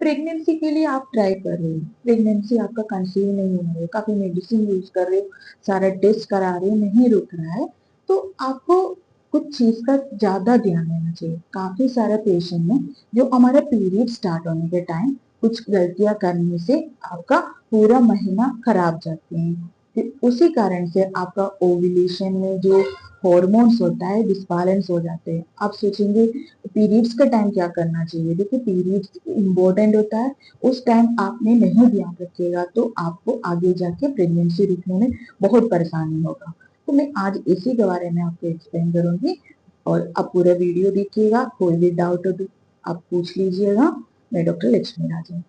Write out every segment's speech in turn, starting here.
Pregnancy के लिए आप ट्राई कर रहे हो, प्रेगनेंसी आपका कंसीव नहीं हो रहा है, काफी मेडिसिन यूज कर रहे हो, सारा टेस्ट करा रहे हो, नहीं रुक रहा है, तो आपको कुछ चीज का ज्यादा ध्यान देना चाहिए। काफी सारे पेशेंट में जो हमारा पीरियड स्टार्ट होने के टाइम कुछ गलतियां करने से आपका पूरा महीना खराब जाते हैं। फिर उसी कारण से आपका ओव्यूलेशन में जो हॉर्मोन्स होता है डिसबैलेंस हो जाते हैं। आप सोचेंगे पीरियड्स के टाइम क्या करना चाहिए, देखिए पीरियड्स इम्पोर्टेंट होता है, उस टाइम आपने नहीं ध्यान रखिएगा तो आपको आगे जाके प्रेगनेंसी रुकने में बहुत परेशानी होगा। तो मैं आज इसी के बारे में आपको एक्सप्लेन करूंगी और आप पूरा वीडियो देखिएगा। कोई भी डाउट हो तो आप पूछ लीजिएगा। मैं डॉक्टर लक्ष्मी राजन।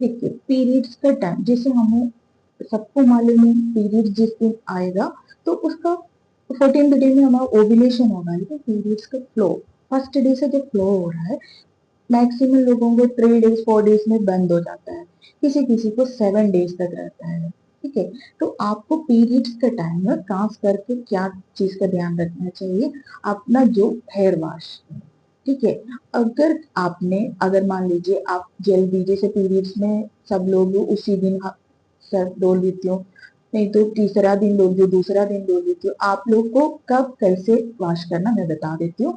देखिए पीरियड्स का टाइम जैसे हमें सबको मालूम है, पीरियड जिस दिन आएगा तो उसका 14th डे में हमारा ओव्यूलेशन होगा, लेकिन पीरियड्स का फ्लो फर्स्ट डे से जो फ्लो हो रहा है मैक्सिमम लोगों को 3 डेज 4 डेज में बंद हो जाता है, किसी किसी को 7 डेज तक रहता है। ठीक है, तो आपको पीरियड्स के टाइम में खास करके क्या चीज का ध्यान रखना चाहिए, अपना जो हेयर वॉश। ठीक है, अगर मान लीजिए आप जल्दी जैसे पीरियड्स में सब लोग उसी दिन सर धो लेती हो, नहीं तो तीसरा दिन धो लो, दूसरा दिन धो लेती हो, आप लोग को कब कैसे वॉश करना मैं बता देती हूँ।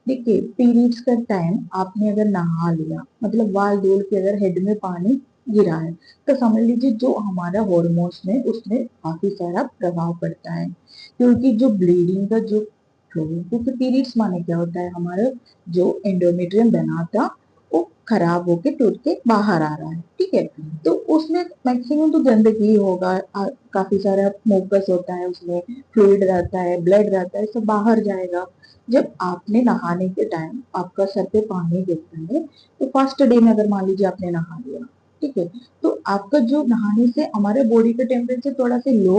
देखिए पीरियड्स का टाइम आपने अगर नहा लिया, मतलब वाल धुल के अगर हेड में पानी गिरा है, तो समझ लीजिए जो हमारा हॉर्मोन्स में उसमें काफी सारा प्रभाव पड़ता है, क्योंकि जो ब्लीडिंग का जो फ्लो, क्योंकि पीरियड्स माने क्या होता है, हमारा जो एंडोमेट्रियम बना था वो खराब होके टूट के बाहर आ रहा है। ठीक है, तो उसमें मैक्सिमम तो गंदगी होगा, काफी सारा मुकस होता है, उसमें फ्लूइड रहता है, ब्लड रहता है, सब बाहर जाएगा। जब आपने नहाने के टाइम आपका सर पे पानी गिरता है, तो फर्स्ट डे में अगर मान लीजिए आपने नहा लिया, ठीक है, तो आपका जो नहाने से हमारे बॉडी का टेम्परेचर थोड़ा सा लो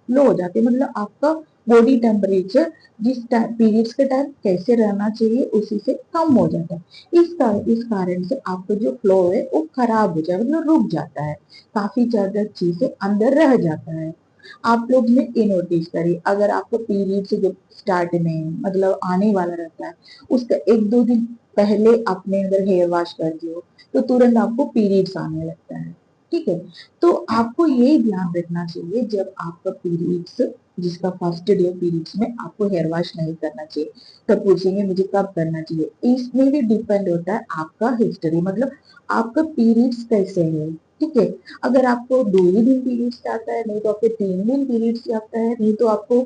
हो जाती है, मतलब आपका बॉडी टेम्परेचर जिस पीरियड्स के टाइम कैसे रहना चाहिए उसी से कम हो जाता है। इस कारण से आपका जो फ्लो है वो खराब हो जाए, मतलब रुक जाता है, काफी ज्यादा चीजें अंदर रह जाता है। आप लोग ने ये नोटिस करी, अगर आपको पीरियड से जो स्टार्ट में मतलब आने वाला रहता है उसका 1-2 दिन पहले आपने अगर हेयर वॉश कर दियो तो तुरंत आपको पीरियड्स आने लगता है। ठीक है, तो आपको यही ध्यान रखना चाहिए जब आपका पीरियड्स, जिसका फर्स्ट डे पीरियड्स में आपको हेयर वॉश नहीं करना चाहिए। तब पूछेंगे मुझे कब करना चाहिए, इसमें भी डिपेंड होता है आपका हिस्ट्री, मतलब आपका पीरियड्स कैसे है। ठीक है, अगर आपको 2 ही दिन पीरियड्स आता है, नहीं तो आपको 3 दिन पीरियड्स आता है, नहीं तो आपको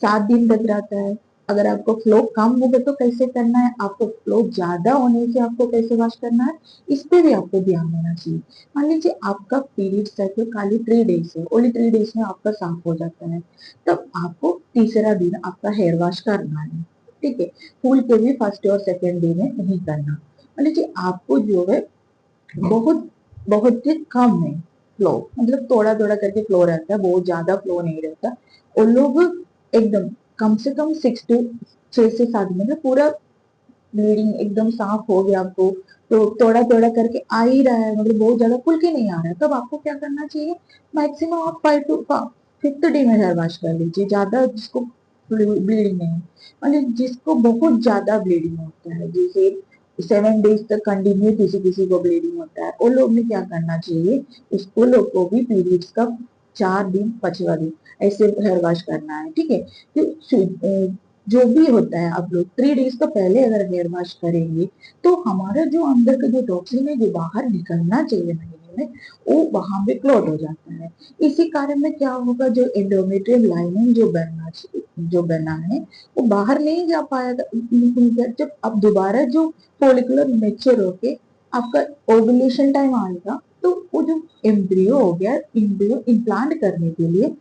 7 दिन तक रहता है। अगर आपको फ्लो कम होगा तो कैसे करना है, आपको फ्लो ज्यादा होने से आपको कैसे वॉश करना है, इस पे भी आपको ध्यान देना चाहिए। मान लीजिए आपका पीरियड साइकिल खाली 3 डेज है, ओनली 3 डेज में आपका साफ हो जाता है, तब आपको तीसरा दिन आपका हेयर वॉश करना है। ठीक है, फूल के भी फर्स्ट और सेकेंड डे में नहीं करना। मान लीजिए आपको जो है बहुत बहुत ही कम है फ्लो, मतलब थोड़ा थोड़ा करके फ्लो रहता है, बहुत ज्यादा फ्लो नहीं रहता, और लोग एकदम कम से कम 6 से 7 मतलब पूरा ब्लीडिंग एकदम साफ हो गया आपको, तो थोड़ा थोड़ा करके आ ही रहा है, मतलब बहुत ज्यादा खुल के नहीं आ रहा है, तब आपको क्या करना चाहिए, मैक्सिमम आप 5 to 5th डे में हेयर वॉश कर लीजिए। ज्यादा जिसको ब्लीडिंग नहीं, मतलब जिसको बहुत ज्यादा ब्लीडिंग होता है, जैसे 7 डेज तक कंटिन्यू किसी किसी को ब्लीडिंग होता है, उन लोग ने क्या करना चाहिए, उसको लोग को भी पीरियड्स का 4 दिन 5वां दिन ऐसे हेयर वॉश करना है। ठीक है, तो जो भी होता है आप लोग 3 डेज का पहले अगर हेयर वॉश करेंगे तो हमारा जो अंदर का जो टॉक्सिन है जो बाहर निकलना चाहिए महीने में, वो वहां पे क्लॉट हो जाता है। इसी कारण में क्या होगा, जो एंडोमेट्रियम लाइनिंग जो बना है वो बाहर नहीं जा पाएगा। जब अब दोबारा जो फॉलिकुलर मेच्योर होके आपका ओवुलेशन टाइम आएगा, तो वो जो एम्ब्रियो हो गया, एम्ब्रियो इम्प्लांट करने के लिए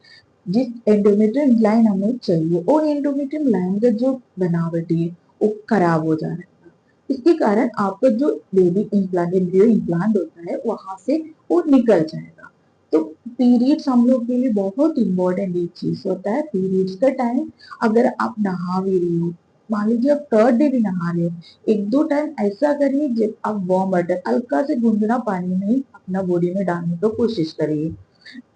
जिस एंडोमेट्रियम लाइन हमें चाहिए, वो एंडोमेट्रियम लाइन का जो बनावट है वो खराब हो जा रहा है। इसके कारण आपका जो बेबी इम्प्लांट एम्ब्रियो इम्प्लांट होता है वहां से वो निकल जाएगा। तो पीरियड्स हम लोग के लिए बहुत इंपॉर्टेंट एक चीज होता है। पीरियड्स का टाइम अगर आप नहा भी रही हो, मान लीजिए आप 3rd डे भी नहा रहे हो, 1-2 टाइम ऐसा करिए जब आप वार्म वाटर हल्का से गुनगुना पानी में ही अपना बॉडी में डालने की कोशिश करिए।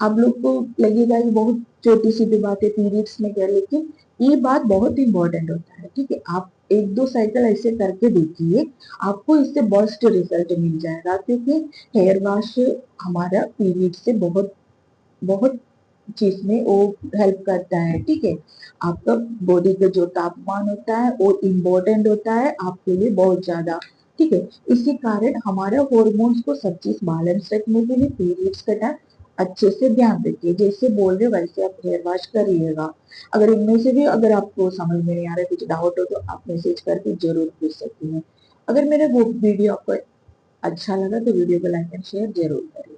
आप लोग को लगेगा ये बहुत छोटी सी बात है पीरियड्स में क्या, लेकिन ये बात बहुत इंपॉर्टेंट होता है, ठीक है। आप एक दो साइकिल ऐसे करके देखिए, आपको इससे बेस्ट रिजल्ट मिल जाएगा, क्योंकि हेयर वॉश हमारा पीरियड से बहुत बहुत चीज में वो हेल्प करता है, ठीक है। आपका बॉडी का जो तापमान होता है वो इम्पोर्टेंट होता है आपके लिए बहुत ज्यादा, ठीक है। इसी कारण हमारे हॉर्मोन्स को सब चीज बैलेंस रखने के लिए पीरियड्स का टाइम अच्छे से ध्यान रखिए, जैसे बोल रहे हो वैसे आप हेयर वॉश करिएगा। अगर इनमें से भी अगर आपको समझ में नहीं आ रहा है, कुछ डाउट हो, तो आप मैसेज करके जरूर पूछ सकती हैं। अगर मेरा वो वीडियो आपको अच्छा लगा तो वीडियो को लाइक एंड शेयर जरूर करें।